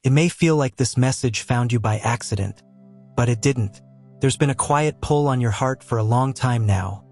It may feel like this message found you by accident, but it didn't. There's been a quiet pull on your heart for a long time now.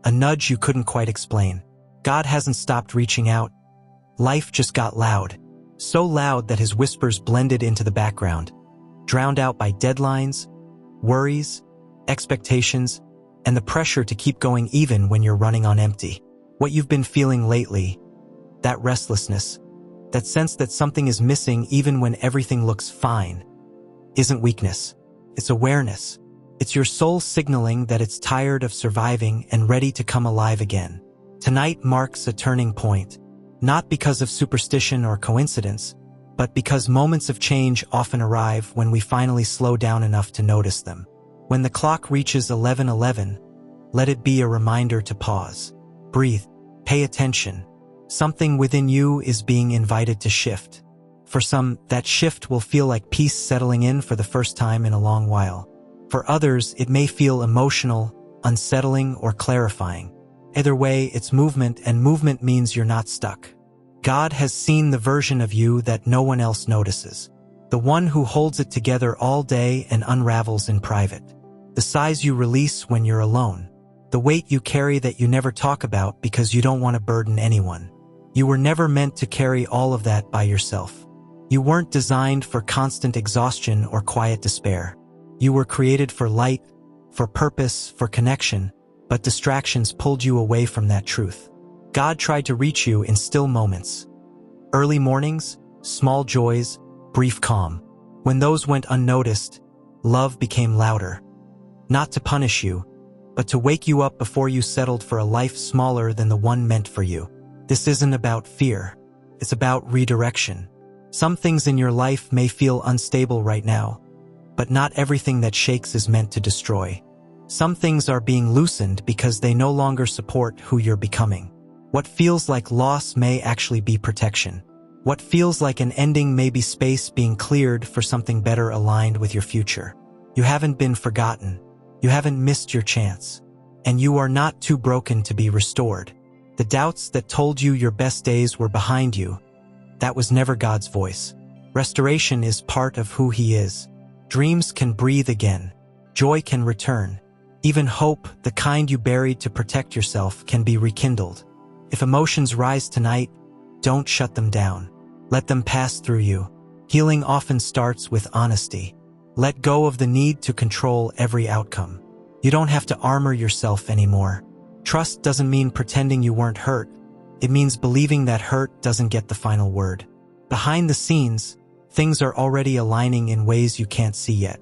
A nudge you couldn't quite explain. God hasn't stopped reaching out. Life just got loud. So loud that his whispers blended into the background, drowned out by deadlines, worries, expectations, and the pressure to keep going even when you're running on empty. What you've been feeling lately, that restlessness, that sense that something is missing even when everything looks fine, isn't weakness. It's awareness. It's your soul signaling that it's tired of surviving and ready to come alive again. Tonight marks a turning point, not because of superstition or coincidence, but because moments of change often arrive when we finally slow down enough to notice them. When the clock reaches 11:11, let it be a reminder to pause. Breathe. Pay attention. Something within you is being invited to shift. For some, that shift will feel like peace settling in for the first time in a long while. For others, it may feel emotional, unsettling, or clarifying. Either way, it's movement, and movement means you're not stuck. God has seen the version of you that no one else notices. The one who holds it together all day and unravels in private. The sighs you release when you're alone. The weight you carry that you never talk about because you don't want to burden anyone. You were never meant to carry all of that by yourself. You weren't designed for constant exhaustion or quiet despair. You were created for light, for purpose, for connection, but distractions pulled you away from that truth. God tried to reach you in still moments. Early mornings, small joys, brief calm. When those went unnoticed, love became louder. Not to punish you, but to wake you up before you settled for a life smaller than the one meant for you. This isn't about fear. It's about redirection. Some things in your life may feel unstable right now, but not everything that shakes is meant to destroy. Some things are being loosened because they no longer support who you're becoming. What feels like loss may actually be protection. What feels like an ending may be space being cleared for something better aligned with your future. You haven't been forgotten. You haven't missed your chance. And you are not too broken to be restored. The doubts that told you your best days were behind you, that was never God's voice. Restoration is part of who He is. Dreams can breathe again. Joy can return. Even hope, the kind you buried to protect yourself, can be rekindled. If emotions rise tonight, don't shut them down. Let them pass through you. Healing often starts with honesty. Let go of the need to control every outcome. You don't have to armor yourself anymore. Trust doesn't mean pretending you weren't hurt. It means believing that hurt doesn't get the final word. Behind the scenes, things are already aligning in ways you can't see yet.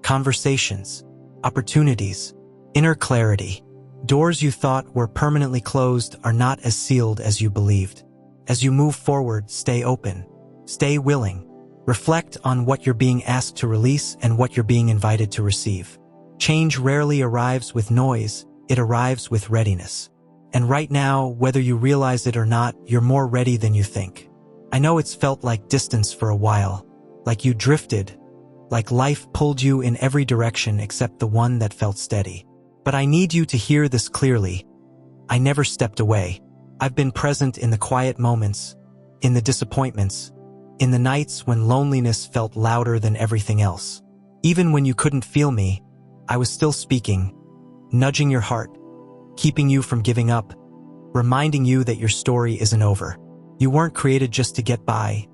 Conversations, opportunities, inner clarity. Doors you thought were permanently closed are not as sealed as you believed. As you move forward, stay open. Stay willing. Reflect on what you're being asked to release and what you're being invited to receive. Change rarely arrives with noise, it arrives with readiness. And right now, whether you realize it or not, you're more ready than you think. I know it's felt like distance for a while, like you drifted, like life pulled you in every direction except the one that felt steady. But I need you to hear this clearly. I never stepped away. I've been present in the quiet moments, in the disappointments, in the nights when loneliness felt louder than everything else. Even when you couldn't feel me, I was still speaking, nudging your heart, keeping you from giving up, reminding you that your story isn't over. You weren't created just to get by,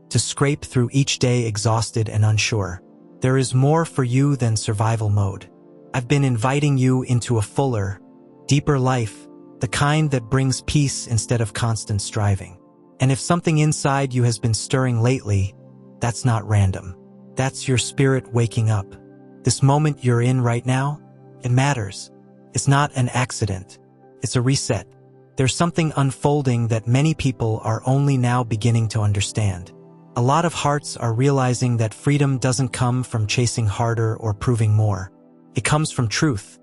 to scrape through each day exhausted and unsure. There is more for you than survival mode. I've been inviting you into a fuller, deeper life, the kind that brings peace instead of constant striving. And if something inside you has been stirring lately, that's not random. That's your spirit waking up. This moment you're in right now, it matters. It's not an accident. It's a reset. There's something unfolding that many people are only now beginning to understand. A lot of hearts are realizing that freedom doesn't come from chasing harder or proving more. It comes from truth.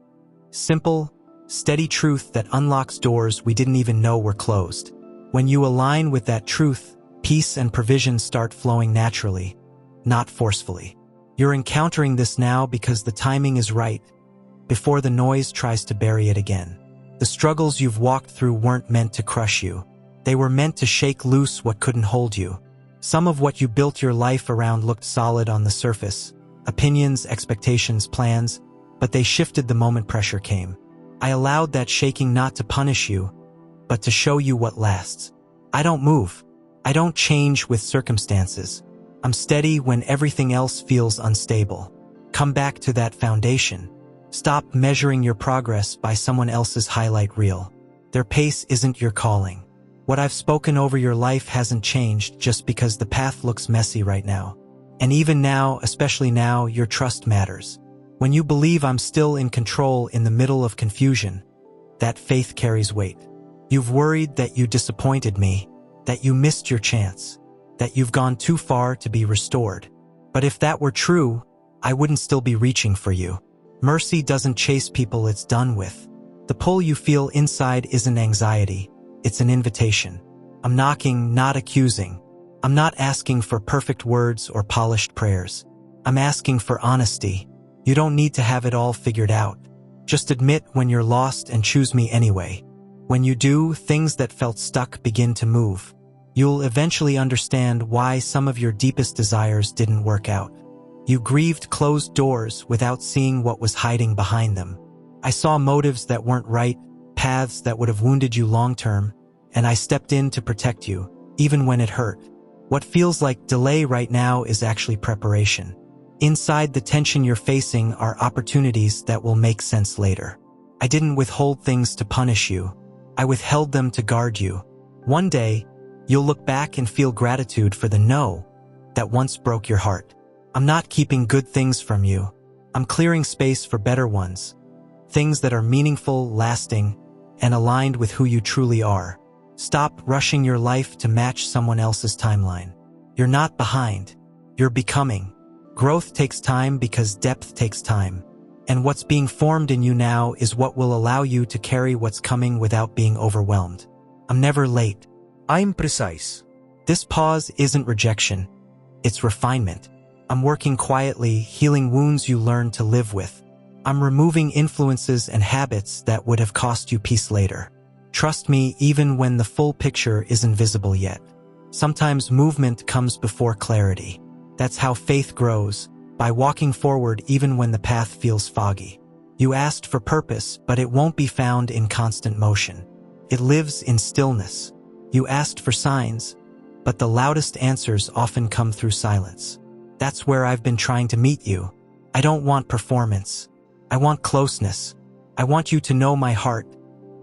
Simple, steady truth that unlocks doors we didn't even know were closed. When you align with that truth, peace and provision start flowing naturally, not forcefully. You're encountering this now because the timing is right, before the noise tries to bury it again. The struggles you've walked through weren't meant to crush you. They were meant to shake loose what couldn't hold you. Some of what you built your life around looked solid on the surface. Opinions, expectations, plans, but they shifted the moment pressure came. I allowed that shaking not to punish you, but to show you what lasts. I don't move. I don't change with circumstances. I'm steady when everything else feels unstable. Come back to that foundation. Stop measuring your progress by someone else's highlight reel. Their pace isn't your calling. What I've spoken over your life hasn't changed just because the path looks messy right now. And even now, especially now, your trust matters. When you believe I'm still in control in the middle of confusion, that faith carries weight. You've worried that you disappointed me, that you missed your chance, that you've gone too far to be restored. But if that were true, I wouldn't still be reaching for you. Mercy doesn't chase people it's done with. The pull you feel inside isn't anxiety, it's an invitation. I'm knocking, not accusing. I'm not asking for perfect words or polished prayers. I'm asking for honesty. You don't need to have it all figured out. Just admit when you're lost and choose me anyway. When you do, things that felt stuck begin to move. You'll eventually understand why some of your deepest desires didn't work out. You grieved closed doors without seeing what was hiding behind them. I saw motives that weren't right, paths that would have wounded you long-term, and I stepped in to protect you, even when it hurt. What feels like delay right now is actually preparation. Inside the tension you're facing are opportunities that will make sense later. I didn't withhold things to punish you. I withheld them to guard you. One day, you'll look back and feel gratitude for the no that once broke your heart. I'm not keeping good things from you. I'm clearing space for better ones. Things that are meaningful, lasting, and aligned with who you truly are. Stop rushing your life to match someone else's timeline. You're not behind. You're becoming. Growth takes time because depth takes time. And what's being formed in you now is what will allow you to carry what's coming without being overwhelmed. I'm never late. I'm precise. This pause isn't rejection. It's refinement. I'm working quietly, healing wounds you learned to live with. I'm removing influences and habits that would have cost you peace later. Trust me even when the full picture isn't visible yet. Sometimes movement comes before clarity. That's how faith grows, by walking forward even when the path feels foggy. You asked for purpose, but it won't be found in constant motion. It lives in stillness. You asked for signs, but the loudest answers often come through silence. That's where I've been trying to meet you. I don't want performance. I want closeness. I want you to know my heart,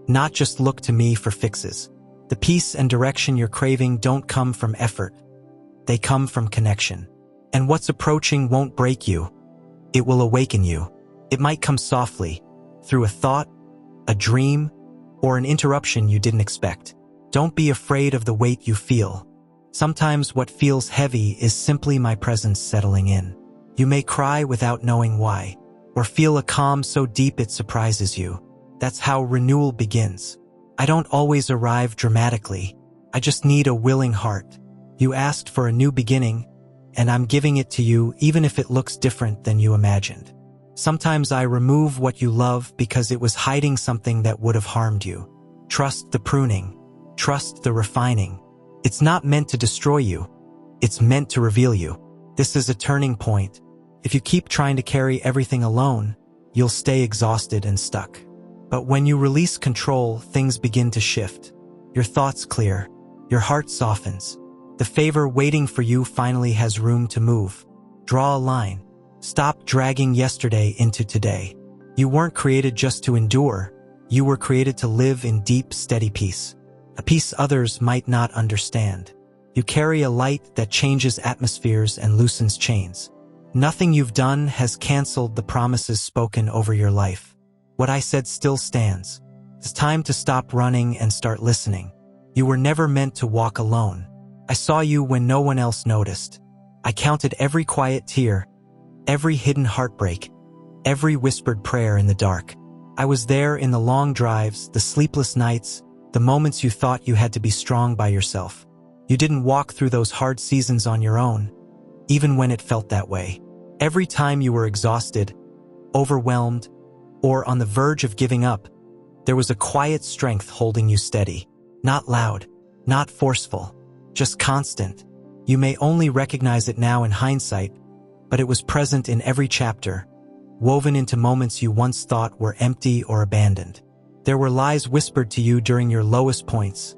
not just look to me for fixes. The peace and direction you're craving don't come from effort. They come from connection. And what's approaching won't break you. It will awaken you. It might come softly, through a thought, a dream, or an interruption you didn't expect. Don't be afraid of the weight you feel. Sometimes what feels heavy is simply my presence settling in. You may cry without knowing why, or feel a calm so deep it surprises you. That's how renewal begins. I don't always arrive dramatically. I just need a willing heart. You asked for a new beginning, and I'm giving it to you even if it looks different than you imagined. Sometimes I remove what you love because it was hiding something that would have harmed you. Trust the pruning. Trust the refining. It's not meant to destroy you. It's meant to reveal you. This is a turning point. If you keep trying to carry everything alone, you'll stay exhausted and stuck. But when you release control, things begin to shift. Your thoughts clear. Your heart softens. The favor waiting for you finally has room to move. Draw a line. Stop dragging yesterday into today. You weren't created just to endure. You were created to live in deep, steady peace. A peace others might not understand. You carry a light that changes atmospheres and loosens chains. Nothing you've done has canceled the promises spoken over your life. What I said still stands. It's time to stop running and start listening. You were never meant to walk alone. I saw you when no one else noticed. I counted every quiet tear, every hidden heartbreak, every whispered prayer in the dark. I was there in the long drives, the sleepless nights, the moments you thought you had to be strong by yourself. You didn't walk through those hard seasons on your own, even when it felt that way. Every time you were exhausted, overwhelmed, or on the verge of giving up, there was a quiet strength holding you steady. Not loud, not forceful, just constant. You may only recognize it now in hindsight, but it was present in every chapter, woven into moments you once thought were empty or abandoned. There were lies whispered to you during your lowest points,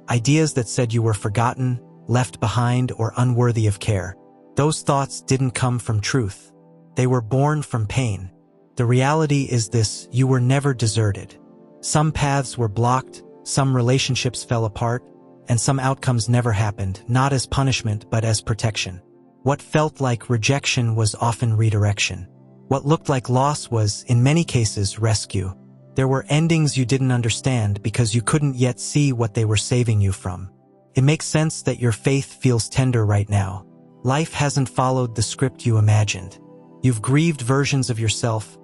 ideas that said you were forgotten, left behind, or unworthy of care. Those thoughts didn't come from truth. They were born from pain. The reality is this: you were never deserted. Some paths were blocked, some relationships fell apart, and some outcomes never happened, not as punishment but as protection. What felt like rejection was often redirection. What looked like loss was, in many cases, rescue. There were endings you didn't understand because you couldn't yet see what they were saving you from. It makes sense that your faith feels tender right now. Life hasn't followed the script you imagined. You've grieved versions of yourself,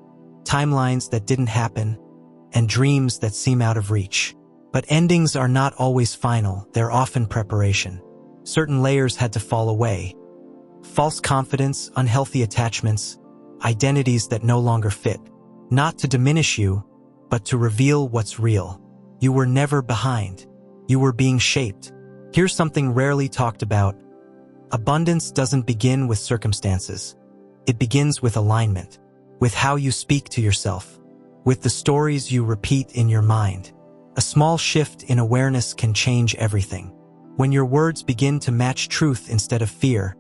timelines that didn't happen, and dreams that seem out of reach. But endings are not always final, they're often preparation. Certain layers had to fall away. False confidence, unhealthy attachments, identities that no longer fit. Not to diminish you, but to reveal what's real. You were never behind. You were being shaped. Here's something rarely talked about. Abundance doesn't begin with circumstances. It begins with alignment, with how you speak to yourself, with the stories you repeat in your mind. A small shift in awareness can change everything. When your words begin to match truth instead of fear,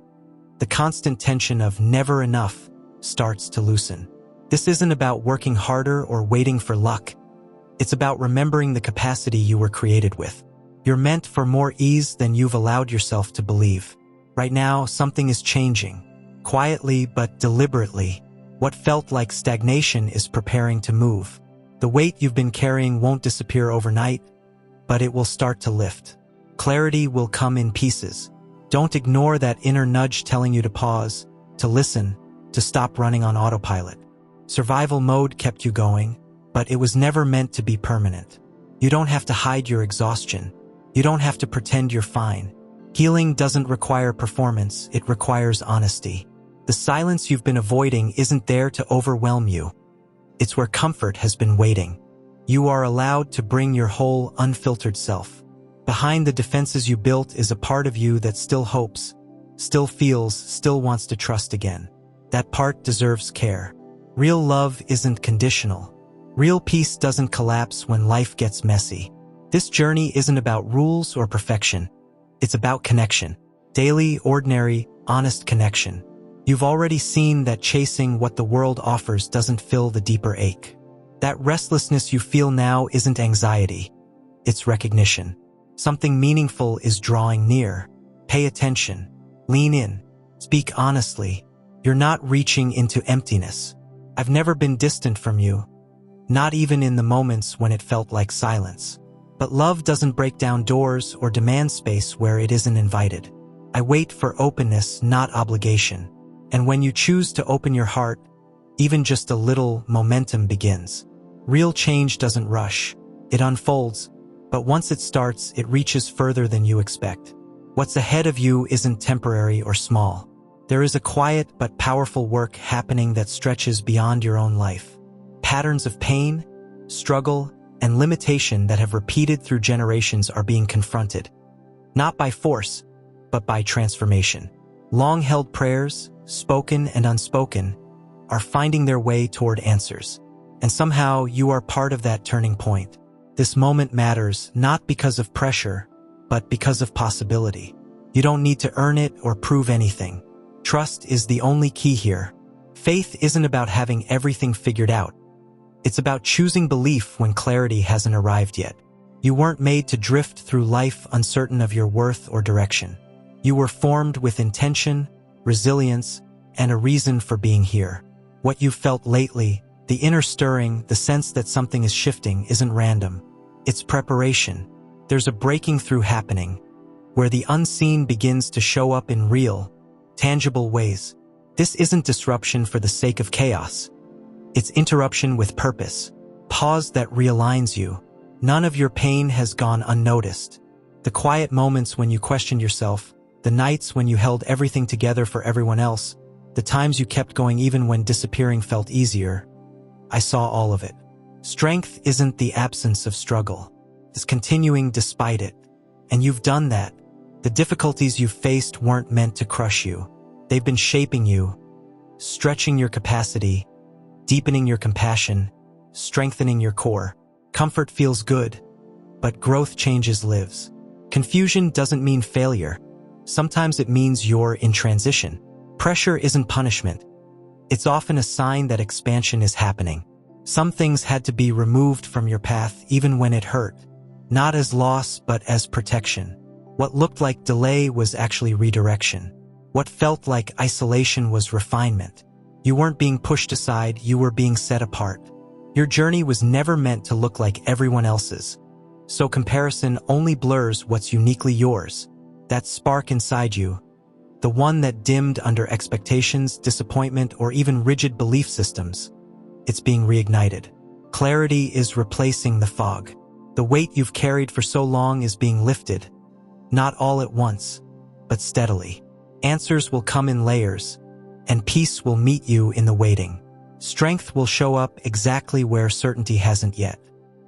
the constant tension of never enough starts to loosen. This isn't about working harder or waiting for luck. It's about remembering the capacity you were created with. You're meant for more ease than you've allowed yourself to believe. Right now, something is changing. Quietly but deliberately, what felt like stagnation is preparing to move. The weight you've been carrying won't disappear overnight, but it will start to lift. Clarity will come in pieces. Don't ignore that inner nudge telling you to pause, to listen, to stop running on autopilot. Survival mode kept you going, but it was never meant to be permanent. You don't have to hide your exhaustion. You don't have to pretend you're fine. Healing doesn't require performance, it requires honesty. The silence you've been avoiding isn't there to overwhelm you. It's where comfort has been waiting. You are allowed to bring your whole, unfiltered self. Behind the defenses you built is a part of you that still hopes, still feels, still wants to trust again. That part deserves care. Real love isn't conditional. Real peace doesn't collapse when life gets messy. This journey isn't about rules or perfection. It's about connection. Daily, ordinary, honest connection. You've already seen that chasing what the world offers doesn't fill the deeper ache. That restlessness you feel now isn't anxiety. It's recognition. Something meaningful is drawing near. Pay attention. Lean in. Speak honestly. You're not reaching into emptiness. I've never been distant from you. Not even in the moments when it felt like silence. But love doesn't break down doors or demand space where it isn't invited. I wait for openness, not obligation. And when you choose to open your heart, even just a little momentum begins. Real change doesn't rush. It unfolds, but once it starts, it reaches further than you expect. What's ahead of you isn't temporary or small. There is a quiet but powerful work happening that stretches beyond your own life. Patterns of pain, struggle, and limitation that have repeated through generations are being confronted. Not by force, but by transformation. Long-held prayers, spoken and unspoken, are finding their way toward answers. And somehow you are part of that turning point. This moment matters not because of pressure, but because of possibility. You don't need to earn it or prove anything. Trust is the only key here. Faith isn't about having everything figured out. It's about choosing belief when clarity hasn't arrived yet. You weren't made to drift through life uncertain of your worth or direction. You were formed with intention, resilience, and a reason for being here. What you've felt lately, the inner stirring, the sense that something is shifting, isn't random. It's preparation. There's a breaking through happening, where the unseen begins to show up in real, tangible ways. This isn't disruption for the sake of chaos. It's interruption with purpose. Pause that realigns you. None of your pain has gone unnoticed. The quiet moments when you questioned yourself, the nights when you held everything together for everyone else, the times you kept going even when disappearing felt easier. I saw all of it. Strength isn't the absence of struggle. It's continuing despite it. And you've done that. The difficulties you've faced weren't meant to crush you. They've been shaping you, stretching your capacity, deepening your compassion, strengthening your core. Comfort feels good, but growth changes lives. Confusion doesn't mean failure. Sometimes it means you're in transition. Pressure isn't punishment. It's often a sign that expansion is happening. Some things had to be removed from your path even when it hurt. Not as loss, but as protection. What looked like delay was actually redirection. What felt like isolation was refinement. You weren't being pushed aside, you were being set apart. Your journey was never meant to look like everyone else's. So comparison only blurs what's uniquely yours. That spark inside you, the one that dimmed under expectations, disappointment, or even rigid belief systems, it's being reignited. Clarity is replacing the fog. The weight you've carried for so long is being lifted. Not all at once, but steadily. Answers will come in layers, and peace will meet you in the waiting. Strength will show up exactly where certainty hasn't yet.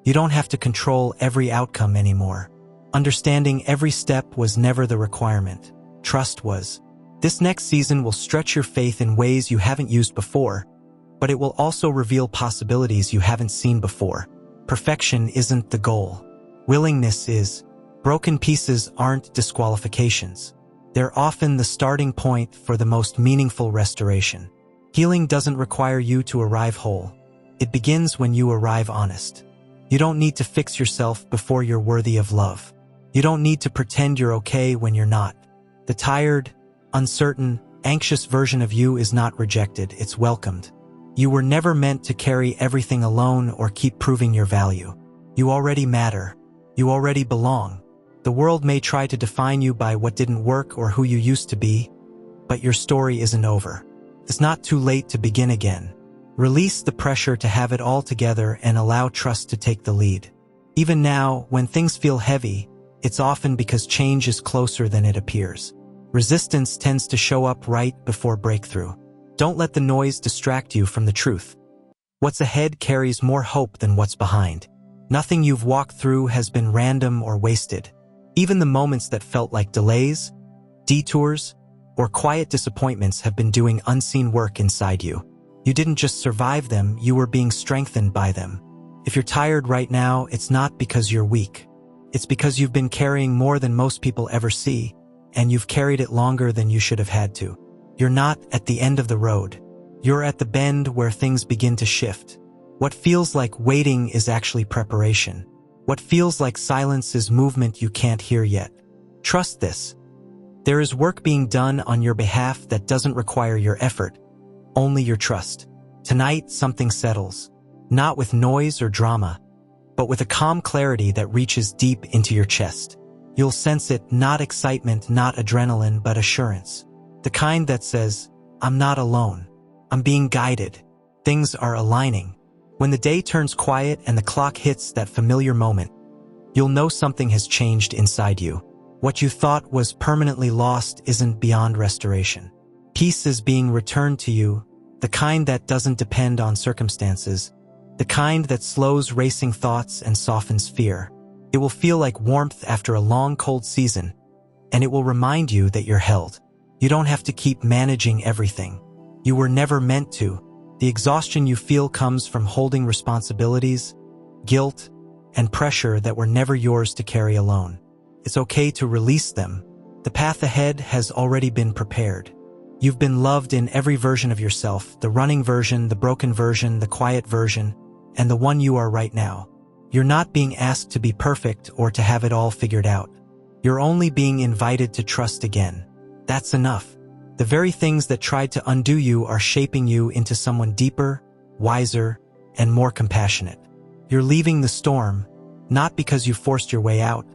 You don't have to control every outcome anymore. Understanding every step was never the requirement. Trust was. This next season will stretch your faith in ways you haven't used before, but it will also reveal possibilities you haven't seen before. Perfection isn't the goal. Willingness is. Broken pieces aren't disqualifications. They're often the starting point for the most meaningful restoration. Healing doesn't require you to arrive whole. It begins when you arrive honest. You don't need to fix yourself before you're worthy of love. You don't need to pretend you're okay when you're not. The tired, uncertain, anxious version of you is not rejected, it's welcomed. You were never meant to carry everything alone or keep proving your value. You already matter. You already belong. The world may try to define you by what didn't work or who you used to be, but your story isn't over. It's not too late to begin again. Release the pressure to have it all together and allow trust to take the lead. Even now, when things feel heavy, it's often because change is closer than it appears. Resistance tends to show up right before breakthrough. Don't let the noise distract you from the truth. What's ahead carries more hope than what's behind. Nothing you've walked through has been random or wasted. Even the moments that felt like delays, detours, or quiet disappointments have been doing unseen work inside you. You didn't just survive them, you were being strengthened by them. If you're tired right now, it's not because you're weak. It's because you've been carrying more than most people ever see, and you've carried it longer than you should have had to. You're not at the end of the road. You're at the bend where things begin to shift. What feels like waiting is actually preparation. What feels like silence is movement you can't hear yet. Trust this. There is work being done on your behalf that doesn't require your effort, only your trust. Tonight, something settles. Not with noise or drama, but with a calm clarity that reaches deep into your chest. You'll sense it, not excitement, not adrenaline, but assurance. The kind that says, I'm not alone. I'm being guided. Things are aligning. When the day turns quiet and the clock hits that familiar moment, you'll know something has changed inside you. What you thought was permanently lost isn't beyond restoration. Peace is being returned to you, the kind that doesn't depend on circumstances, the kind that slows racing thoughts and softens fear. It will feel like warmth after a long cold season, and it will remind you that you're held. You don't have to keep managing everything. You were never meant to. The exhaustion you feel comes from holding responsibilities, guilt, and pressure that were never yours to carry alone. It's okay to release them. The path ahead has already been prepared. You've been loved in every version of yourself, the running version, the broken version, the quiet version, and the one you are right now. You're not being asked to be perfect or to have it all figured out. You're only being invited to trust again. That's enough. The very things that tried to undo you are shaping you into someone deeper, wiser, and more compassionate. You're leaving the storm, not because you forced your way out,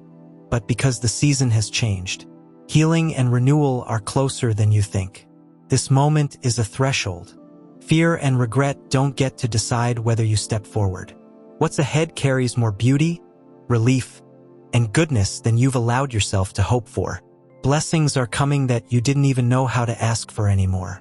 but because the season has changed. Healing and renewal are closer than you think. This moment is a threshold. Fear and regret don't get to decide whether you step forward. What's ahead carries more beauty, relief, and goodness than you've allowed yourself to hope for. Blessings are coming that you didn't even know how to ask for anymore.